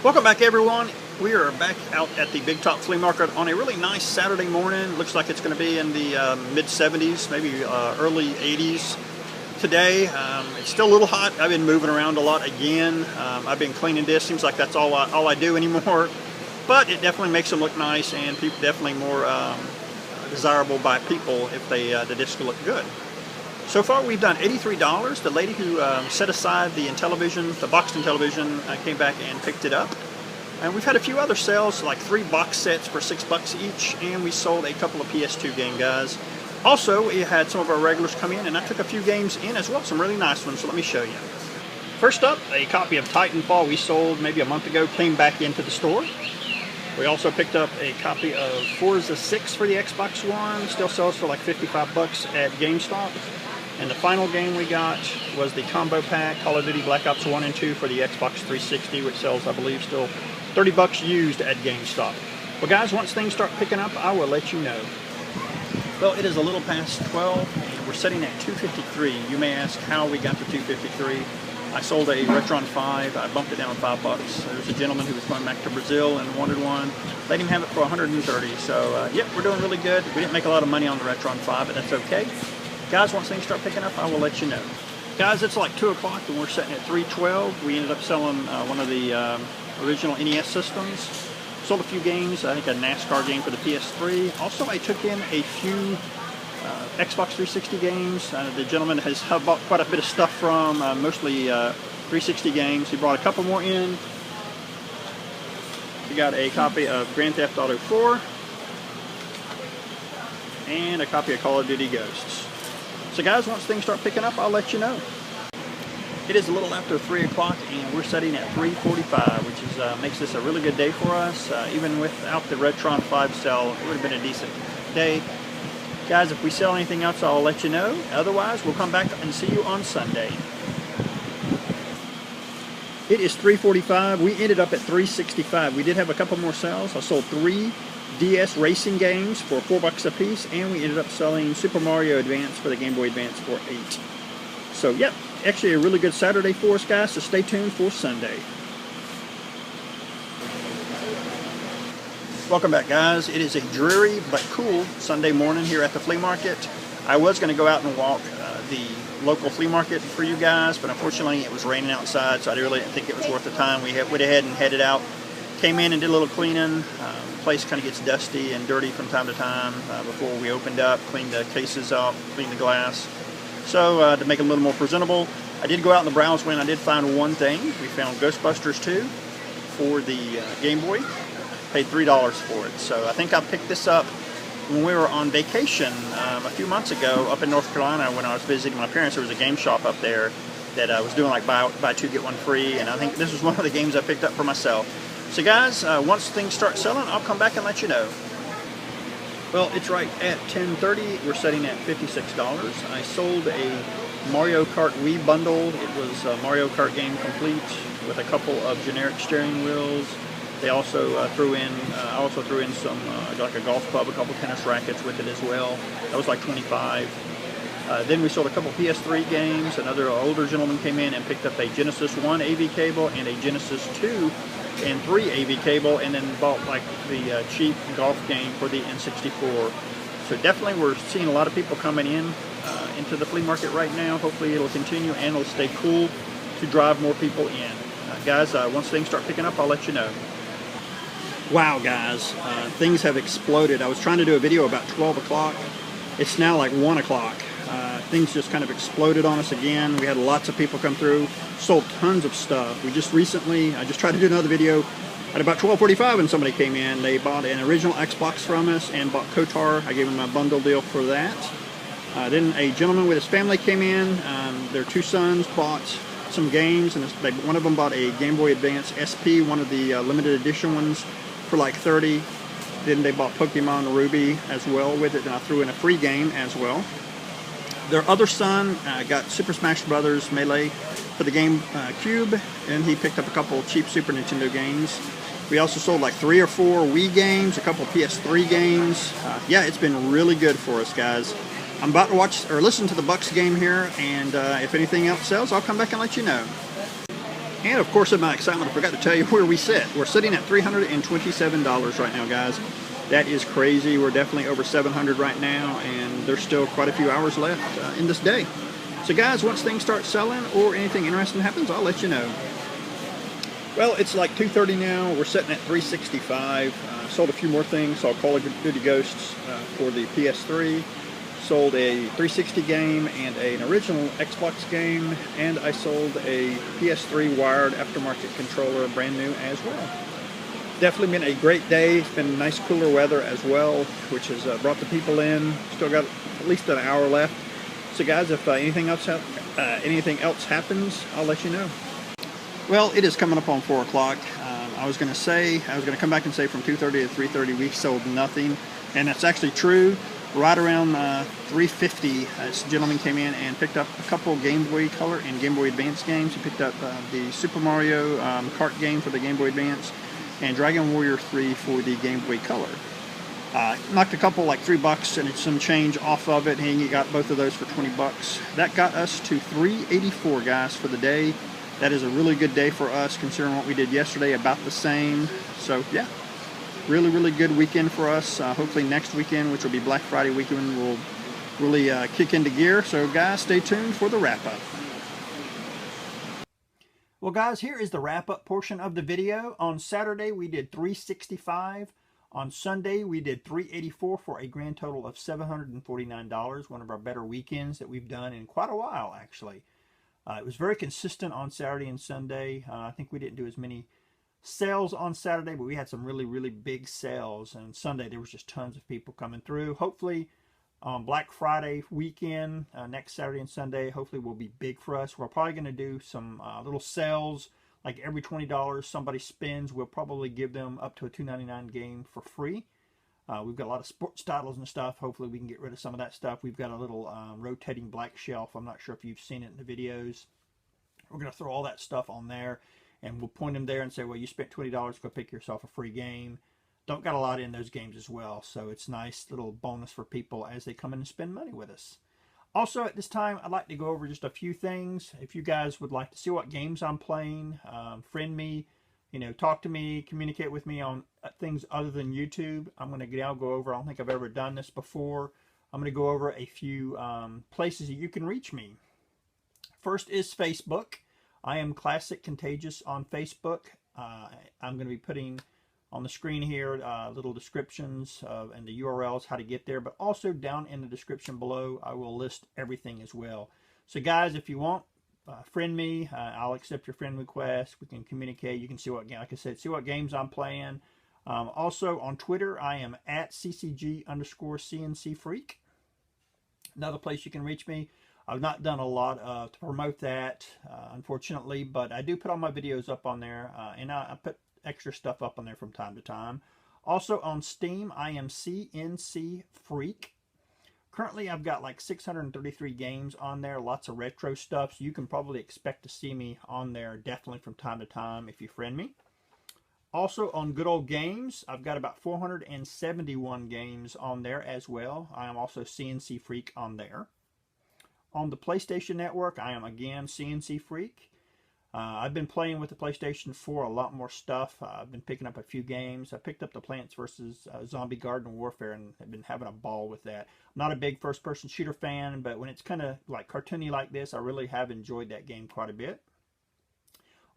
Welcome back, everyone. We are back out at the Big Top Flea Market on a really nice Saturday morning. Looks like it's going to be in the mid-70s, maybe early 80s today. It's still a little hot. I've been moving around a lot again. I've been cleaning discs. Seems like that's all I do anymore. But it definitely makes them look nice, and people definitely more desirable by people if the discs look good. So far, we've done $83. The lady who set aside the Intellivision, the boxed Intellivision, came back and picked it up. And we've had a few other sales, like 3 box sets for $6 each, and we sold a couple of PS2 game guys. Also, we had some of our regulars come in, and I took a few games in as well, some really nice ones, so let me show you. First up, a copy of Titanfall we sold maybe a month ago, came back into the store. We also picked up a copy of Forza 6 for the Xbox One, still sells for like $55 at GameStop. And the final game we got was the combo pack, Call of Duty Black Ops 1 and 2 for the Xbox 360, which sells, I believe, still $30 used at GameStop. Well, guys, once things start picking up, I will let you know. Well, it is a little past 12, and we're sitting at $253. You may ask how we got to $253. I sold a Retron 5. I bumped it down $5. There was a gentleman who was going back to Brazil and wanted one. Let him have it for $130. So, yep, we're doing really good. We didn't make a lot of money on the Retron 5, but that's okay. Guys, once things start picking up, I will let you know. Guys, it's like 2 o'clock and we're sitting at $312. We ended up selling one of the original NES systems. Sold a few games, I think a NASCAR game for the PS3. Also, I took in a few Xbox 360 games. The gentleman has bought quite a bit of stuff from, mostly 360 games. He brought a couple more in. We got a copy of Grand Theft Auto 4 and a copy of Call of Duty Ghosts. So guys, once things start picking up, I'll let you know. It is a little after 3 o'clock and we're sitting at $345, which is makes this a really good day for us. Even without the Retron 5 sale, it would have been a decent day. Guys, if we sell anything else, I'll let you know. Otherwise, we'll come back and see you on Sunday. It is $345. We ended up at $365. We did have a couple more sales. I sold 3 DS racing games for $4 a piece, and we ended up selling Super Mario Advance for the Game Boy Advance for $8. So, yep, actually a really good Saturday for us, guys, so stay tuned for Sunday. Welcome back, guys. It is a dreary but cool Sunday morning here at the flea market. I was going to go out and walk the local flea market for you guys, but unfortunately it was raining outside, so I really didn't think it was worth the time. We went ahead and headed out, came in and did a little cleaning. The place kind of gets dusty and dirty from time to time before we opened up, cleaned the cases up, cleaned the glass. So to make it a little more presentable, I did go out in the browse bin. I did find one thing. We found Ghostbusters 2 for the Game Boy. Paid $3 for it. So I think I picked this up when we were on vacation a few months ago up in North Carolina when I was visiting my parents. There was a game shop up there that was doing like buy 2 get 1 free, and I think this was one of the games I picked up for myself. So guys, once things start selling, I'll come back and let you know. Well, it's right at 10:30. We're setting at $56. I sold a Mario Kart Wii bundle. It was a Mario Kart game complete with a couple of generic steering wheels. They also threw in, I also threw in some, like a golf club, a couple tennis rackets with it as well. That was like $25. Then we sold a couple PS3 games. Another older gentleman came in and picked up a Genesis 1 AV cable and a Genesis 2 and 3 AV cable, and then bought like the cheap golf game for the N64. So definitely we're seeing a lot of people coming in into the flea market right now. Hopefully it'll continue and it'll stay cool to drive more people in. Guys, once things start picking up, I'll let you know. Wow, guys, things have exploded. I was trying to do a video about 12 o'clock. It's now like 1 o'clock. Things just kind of exploded on us again. We had lots of people come through, sold tons of stuff. We just recently, I just tried to do another video at about 12:45 and somebody came in. They bought an original Xbox from us and bought KOTOR. I gave them a bundle deal for that. Then a gentleman with his family came in. Their 2 sons bought some games, and one of them bought a Game Boy Advance SP, one of the limited edition ones, for like $30. Then they bought Pokemon Ruby as well with it, and I threw in a free game as well. Their other son got Super Smash Bros. Melee for the GameCube, and he picked up a couple cheap Super Nintendo games. We also sold like 3 or 4 Wii games, a couple PS3 games. Yeah, it's been really good for us, guys. I'm about to watch or listen to the Bucks game here, and if anything else sells, I'll come back and let you know. And of course, in my excitement, I forgot to tell you where we sit. We're sitting at $327 right now, guys. That is crazy. We're definitely over 700 right now, and there's still quite a few hours left in this day. So guys, once things start selling or anything interesting happens, I'll let you know. Well, it's like 2:30 now. We're sitting at 365. Sold a few more things. Sold Call of Duty Ghosts for the PS3. Sold a 360 game and an original Xbox game, and I sold a PS3 wired aftermarket controller, brand new as well. Definitely been a great day. It's been nice cooler weather as well, which has brought the people in. Still got at least an hour left. So guys, if anything else happens, I'll let you know. Well, it is coming up on 4 o'clock. I was going to come back and say from 2:30 to 3:30 we sold nothing, and that's actually true. Right around 3:50, this gentleman came in and picked up a couple Game Boy Color and Game Boy Advance games. He picked up the Super Mario Kart game for the Game Boy Advance and Dragon Warrior 3 for the Game Boy Color. Knocked a couple, like $3 and some change off of it, and he got both of those for $20. That got us to $384, guys, for the day. That is a really good day for us, considering what we did yesterday, about the same. So yeah, really, really good weekend for us. Hopefully next weekend, which will be Black Friday weekend, will really kick into gear. So guys, stay tuned for the wrap-up. Well guys, here is the wrap-up portion of the video. On Saturday, we did 365. On Sunday, we did 384 for a grand total of $749. One of our better weekends that we've done in quite a while, actually. It was very consistent on Saturday and Sunday. I think we didn't do as many sales on Saturday, but we had some really, really big sales. And Sunday, there was just tons of people coming through. Hopefully, Black Friday weekend, next Saturday and Sunday, hopefully will be big for us. We're probably going to do some little sales. Like every $20 somebody spends, we'll probably give them up to a $2.99 game for free. We've got a lot of sports titles and stuff. Hopefully we can get rid of some of that stuff. We've got a little rotating black shelf. I'm not sure if you've seen it in the videos. We're going to throw all that stuff on there, and we'll point them there and say, well, you spent $20, go pick yourself a free game. Don't got a lot in those games as well, so it's a nice little bonus for people as they come in and spend money with us. Also, at this time, I'd like to go over just a few things. If you guys would like to see what games I'm playing, friend me, talk to me, communicate with me on things other than YouTube. I'm going to now go over, I don't think I've ever done this before. I'm going to go over a few places that you can reach me. First is Facebook. I am Classic Contagious on Facebook. I'm going to be putting on the screen here little descriptions and the URLs, how to get there, but also down in the description below I will list everything as well. So guys, if you want, friend me. I'll accept your friend request. We can communicate. You can see what, like I said, see what games I'm playing. Also on Twitter, I am at CCG_CNCfreak. Another place you can reach me. I've not done a lot to promote that, unfortunately, but I do put all my videos up on there, and I put extra stuff up on there from time to time. Also on Steam, I am Cncfreak. Currently, I've got like 633 games on there, lots of retro stuff, so you can probably expect to see me on there definitely from time to time if you friend me. Also on Good Old Games, I've got about 471 games on there as well. I am also Cncfreak on there. On the PlayStation Network, I am again Cncfreak. I've been playing with the PlayStation 4 a lot more stuff. I've been picking up a few games. I picked up the Plants vs. Zombie Garden Warfare and have been having a ball with that. I'm not a big first-person shooter fan, but when it's kind of like cartoony like this, I really have enjoyed that game quite a bit.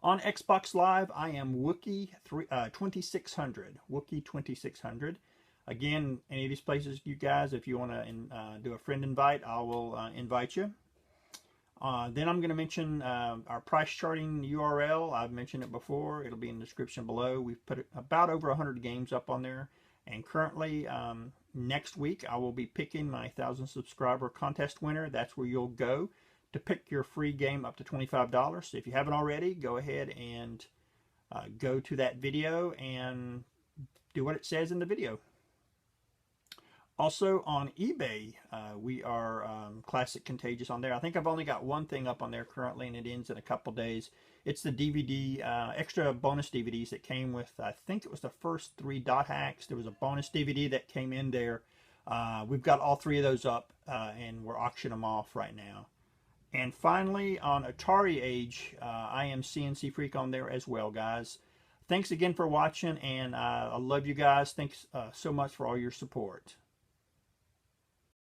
On Xbox Live, I am Wookie 2600. Wookie 2600. Again, any of these places, you guys, if you want to do a friend invite, I will invite you. Then I'm going to mention our price charting URL. I've mentioned it before. It'll be in the description below. We've put about over 100 games up on there. And currently, next week, I will be picking my 1,000 subscriber contest winner. That's where you'll go to pick your free game up to $25. So if you haven't already, go ahead and go to that video and do what it says in the video. Also on eBay, we are Classic Contagious on there. I think I've only got one thing up on there currently, and it ends in a couple days. It's the DVD, extra bonus DVDs that came with, I think it was the first 3 Dot Hacks. There was a bonus DVD that came in there. We've got all 3 of those up, and we're auctioning them off right now. And finally, on Atari Age, I am Cncfreak on there as well, guys. Thanks again for watching, and I love you guys. Thanks so much for all your support.